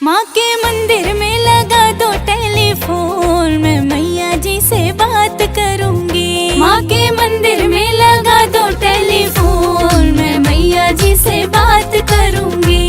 माँ के मंदिर में लगा दो टेलीफोन, मैं मैया जी से बात करूंगी। माँ के मंदिर में लगा दो टेलीफोन, मैं मैया जी से बात करूंगी।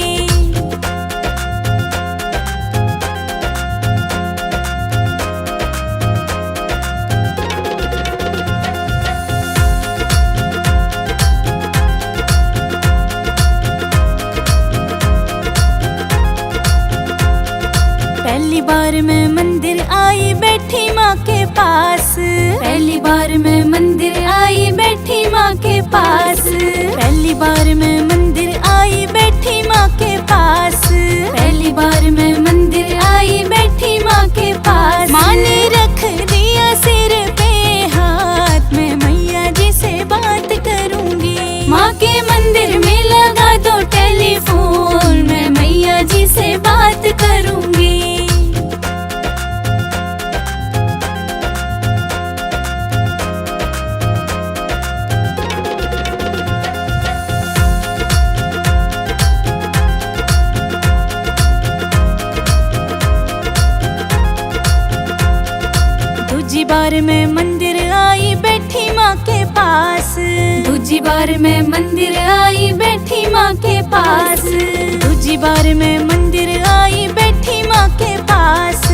पहली बार मैं मंदिर आई बैठी माँ के पास, पहली बार मैं मंदिर आई बैठी माँ के पास, पहली बार मैं मंदिर आई बैठी माँ के पास, पहली बार मैं मंदिर आई बैठी माँ के पास। माँ ने रख दिया सिर पे हाथ, मैं मैया जी से बात करूंगी। माँ के मंदिर में लगा दो टेलीफोन, मैं मैया जी से बात करूंगी। दूजी बार मैं मंदिर आई बैठी माँ के पास, दूजी बार मैं मंदिर आई बैठी माँ के पास, दूजी बार मैं मंदिर आई बैठी माँ के पास,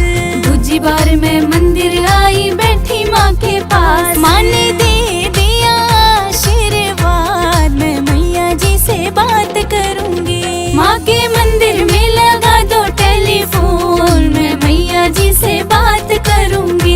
दूजी बार मैं मंदिर आई बैठी माँ के पास। माँ ने दे दिया आशीर्वाद, मैं मैया जी से बात करूंगी। माँ के मंदिर में लगा दो टेलीफोन, मैं मैया जी से बात करूंगी।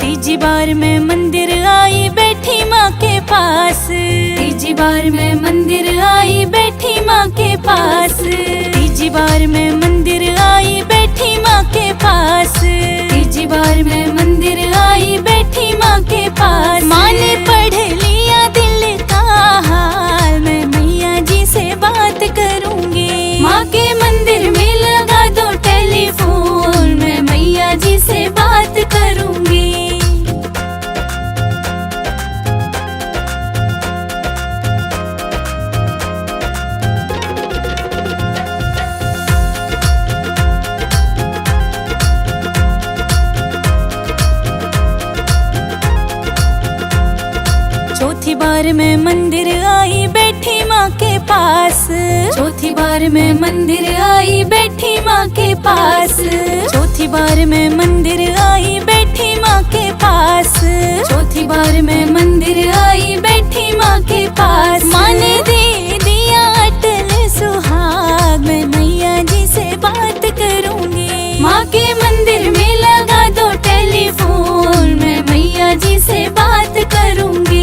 तीजी बार मैं मंदिर आई बैठी माँ के पास, तीजी बार मैं मंदिर आई बैठी माँ के पास, तीजी बार मैं मंदिर आई बैठी माँ के पास, तीजी बार मैं मंदिर आई बैठी माँ के पास। माँ ने पढ़ लिया दिल का हाल, मैं मैया जी से बात करूंगी। माँ के मंदिर में लगा दो टेलीफोन, मैं मैया जी से बात करूंगी। चौथी बार मैं मंदिर आई बैठी माँ के पास, चौथी बार मैं मंदिर आई बैठी माँ के पास, चौथी बार मैं मंदिर आई बैठी माँ के पास, चौथी बार मैं मंदिर आई बैठी माँ के पास। माँ ने दे दिया अटल सुहाग, मैं मैया जी से बात करूंगी। माँ के मंदिर में लगा दो टेलीफोन, मैं मैया जी से बात करूंगी।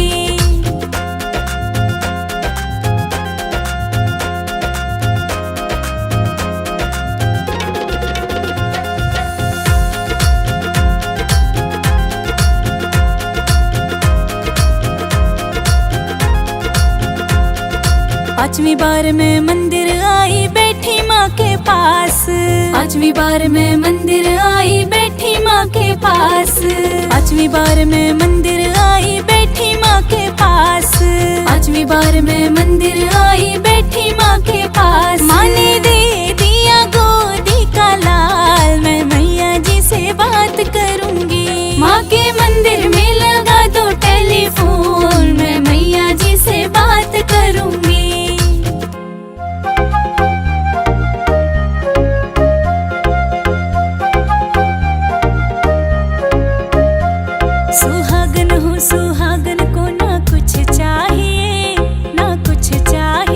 पांचवी बार मैं मंदिर आई बैठी माँ के पास, पांचवी बार मैं मंदिर आई बैठी माँ के पास, पांचवी बार मैं मंदिर आई बैठी माँ के पास, पांचवी बार मैं मंदिर आई बैठी माँ के पास। माँ ने दे दिया गोदी का लाल, मैं मैया जी से बात करूंगी। माँ के मंदिर में लगा दो टेलीफोन, मैं मैया जी से बात करूंगी। सुहागन हूँ सुहागन को ना कुछ चाहिए, ना कुछ चाहिए।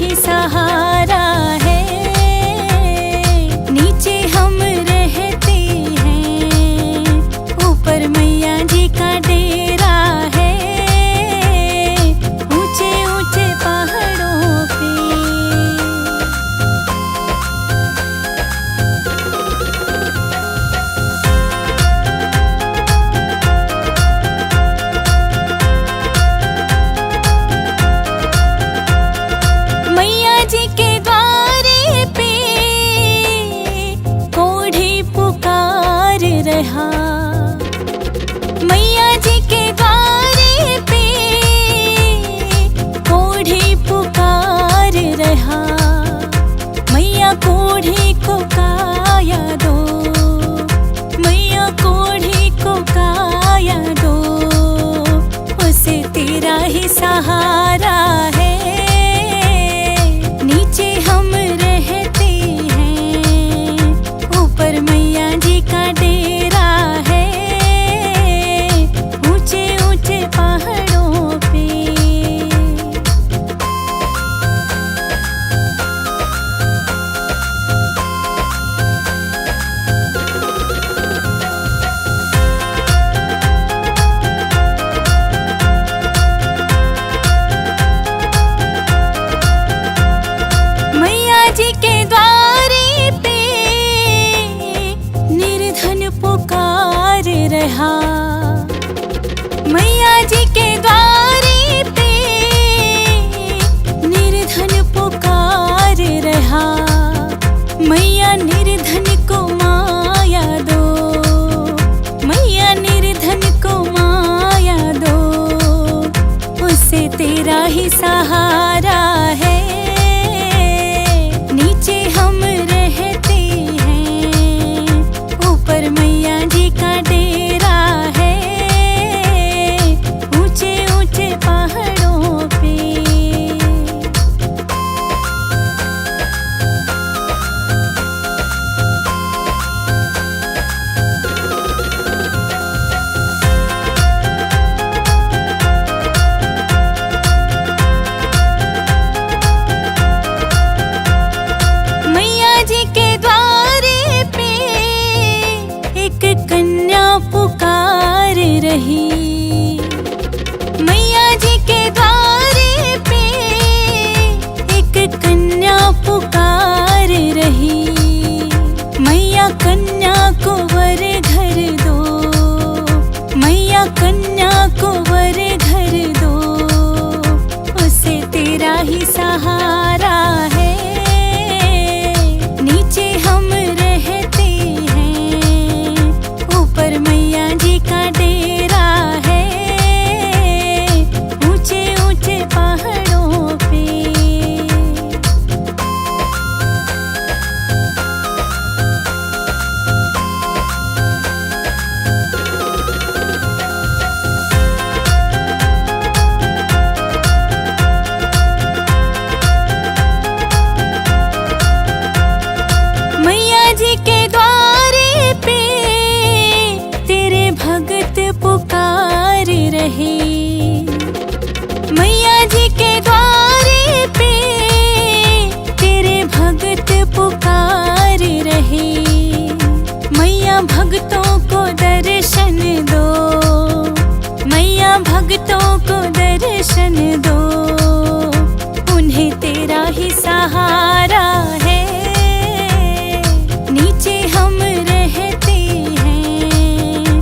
ही सहारा है। नीचे हम रहते हैं, ऊपर मैया जी का डेरा है, ऊंचे ऊंचे पहाड़ों पे। मैया जी के द्वारे पे कोढ़ी पुकार रहा, मैया जी के द्वारे पे कोढ़ी पुकार रहा। मैया कोढ़ी को काया दो, मैया कोढ़ी को काया दो, उसे तेरा ही सहारा है। नीचे हम रहते हैं, ऊपर मैया जी का डेरा है, ऊंचे ऊंचे पहाड़ों पे। मैया जी के द्वारे पे निर्धन पुकार रहा, मैया जी के द्वारे पे निर्धन पुकार रहा। मैया निर्धन को माया दो, मैया निर्धन को माया दो, उसे तेरा ही सहारा है। नीचे हम रहते हैं, ऊपर मैया जी का डेरा है, ऊंचे ऊंचे पहाड़ों पे। मैया जी के द्वारे पे एक कन्या पुकार रही, मैया जी के द्वारे पे एक कन्या पुकार रही। मैया कन्या को वर घर दो, मैया कन्या को वर घर दो, उसे तेरा ही सहारा है। नीचे हम रहते हैं, ऊपर मैया जी का डेरा है, ऊंचे ऊंचे पहाड़ों पे। मैया जी के द्वारे पे तेरे भगत पुकार रहे, मैया जी के द्वारे पे तेरे भगत पुकार रहे। मैया भगतों को दर्शन दो, मैया भगतों को दर्शन दो, उन्हें तेरा ही सहारा है। नीचे हम रहते हैं,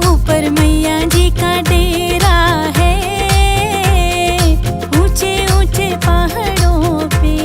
ऊपर मैया जी का डेरा है, ऊंचे ऊंचे पहाड़ों पे।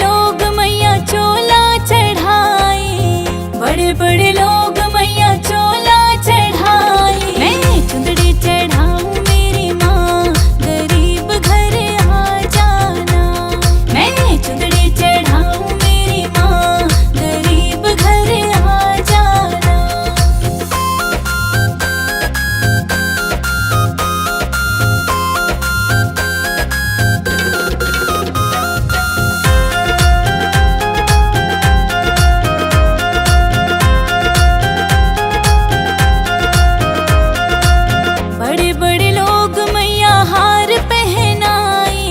लोग मैया चोला चढ़ाए, बड़े बड़े लोग मैया चोला चढ़ाए। मैं चुंदड़ी चढ़ाऊं मेरी माँ, गरीब घर आ जाना। मैं चुंदड़ी चढ़ाऊं मेरी माँ, गरीब घर आ जाना। बड़े बड़े लोग मैया हार पहनाए,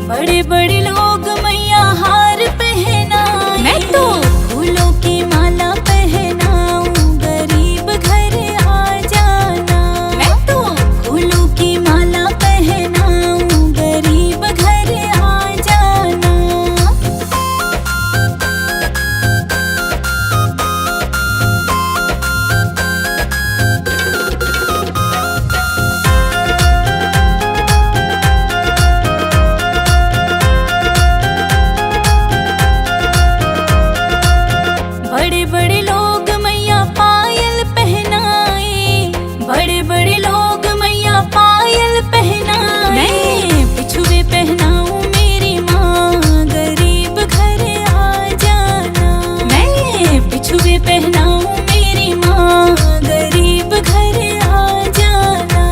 बड़े बड़े लोग मैया हार पहनाए। मैं तो फूलों की माला पहनाऊं, गरीब घर आ जाना। मैं तो फूलों की माला पहनाऊं, गरीब घर आ जाना। बड़े बड़े लोग मैया पायल पहनाए, बड़े बड़े लोग मैया पायल पहनाए। मैं बिछुए पहनाऊं मेरी माँ, गरीब घर आ जाना। मैं बिछुए पहनाऊं मेरी माँ, गरीब घर आ जाना।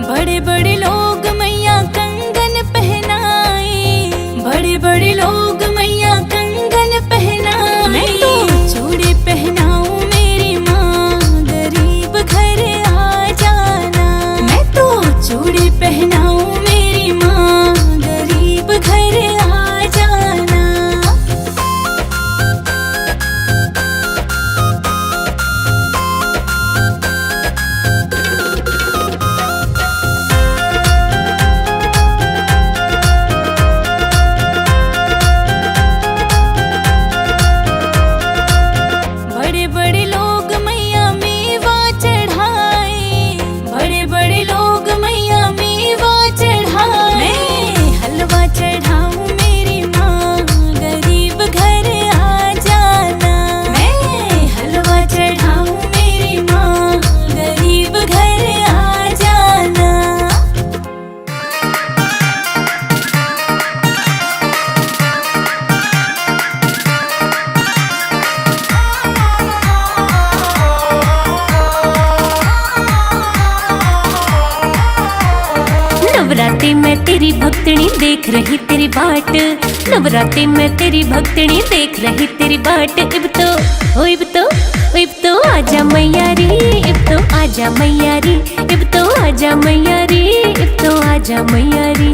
बड़े बड़े लोग मैया कंगन पहनाए, बड़े बड़े लोग मैया कंगन पहनाए। मैं तो चूड़ी पहनाऊं मेरी माँ, गरीब घर आ जाना। मैं तो चूड़ी पहनाऊं मेरी माँ, गरीब घर आ जाना। बड़े बड़े लोग मैया मेवा चढ़ाए, बड़े बड़े लोग मैया मेवा चढ़ाए। मैं हलवा चढ़ाऊं मेरी माँ, गरीब घर आ जाना। मैं हलवा चढ़ाऊं मेरी माँ, गरीब घर आ जाना। नवरात्रि में तेरी भक्तनी देख रही तेरी बाट, नवरात्रि में तेरी भक्तनी देख रही तेरी बाट। इब तो आजा मैया रे, इब तो आजा मैया रे, इब तो आजा मैया रे, इब तो आजा मैया रे।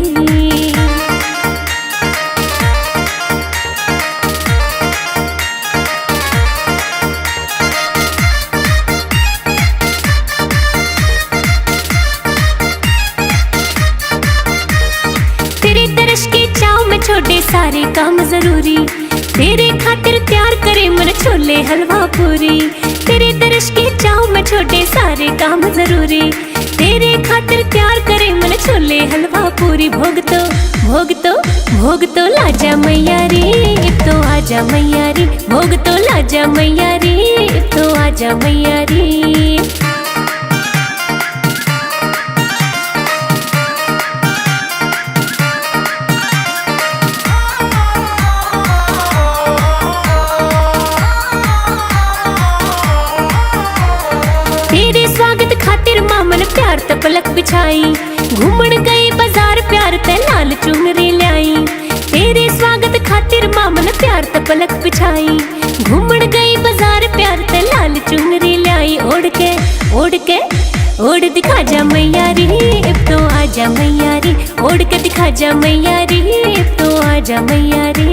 तेरे दर्श के चाव में छोड़े सारे काम जरूरी, तेरे खातिर तैयार करे मन छोले हलवा पूरी। तेरे दर्श के चाव में छोड़े सारे काम जरूरी, तेरे खातिर तैयार करे मन छोले हलवा पूरी। भोग तो लाजा मैया रे, इब तो आजा मैया रे। भोग तो लाजा मैया रे, इब तो आजा मैया रे। तेरे स्वागत खातिर मामन प्यार त पलक बिछाई, घूमन गई बाजार प्यार ते लाल चुनरी लाई। तेरे स्वागत खातिर मामन प्यार त पलक बिछाई, घूमन गई बाजार प्यार ते लाल चुनरी लाई। ओढ़ दिखा जा मैया रे, इब तो आजा मैया रे। ओढ़ के दिखा जा मैया रे, इब तो आजा मैया रे।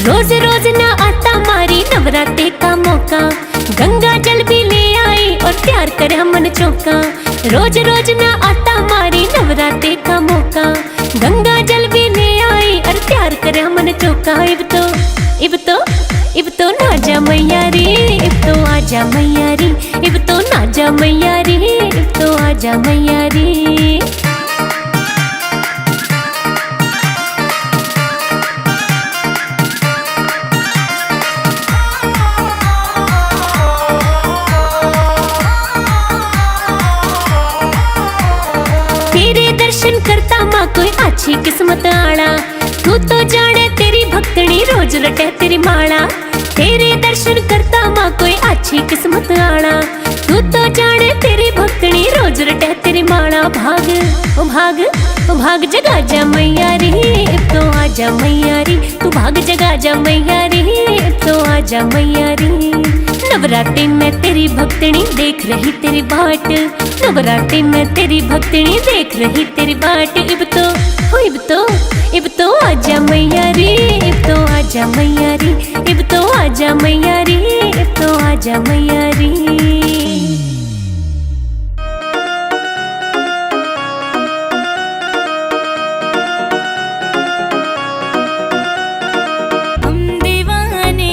रोज रोज ना आता मारी नवरात्रि का मौका, गंगा जल भी ले आई और तैयार करे मन चौका। रोज रोज ना आता मारी नवरात्रि का मौका, गंगा जल भी ले आई और तैयार करे मन चौका। इब तो ना जा मैया रे, इब तो आजा मैया रे, इब तो ना जा मैया रे, इब तो आजा मैया रे। तेरे दर्शन करता माँ कोई अच्छी किस्मत आड़ा, तू तो जाने तेरी भक्तनी रोज रटे तेरी माला। तेरे दर्शन करता माँ कोई अच्छी किस्मत आड़ा, तू तो जाने तेरी भक्तनी रोज रटे तेरी माला। भाग ओ भाग ओ भाग जगा जा मैया रे, अब तो आजा मैया रे, तू भाग जगा जा मैया रे, अब तो आजा मैया रे। नवरात्रि में तेरी भक्तनी देख रही तेरी बाट, नवरात्रि में तेरी भक्तनी देख रही तेरी बाट। इब तो आजा मैया रे, इब तो आजा मैया रे, इब तो आजा मैया रे, इब तो आजा मैया रे। हम दीवाने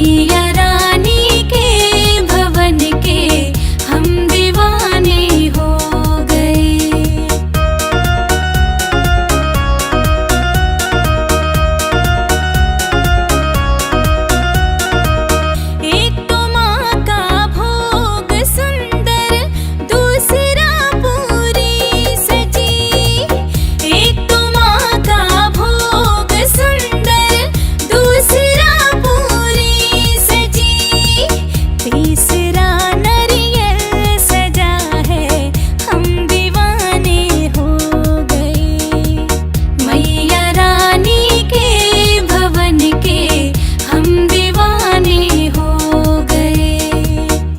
मैया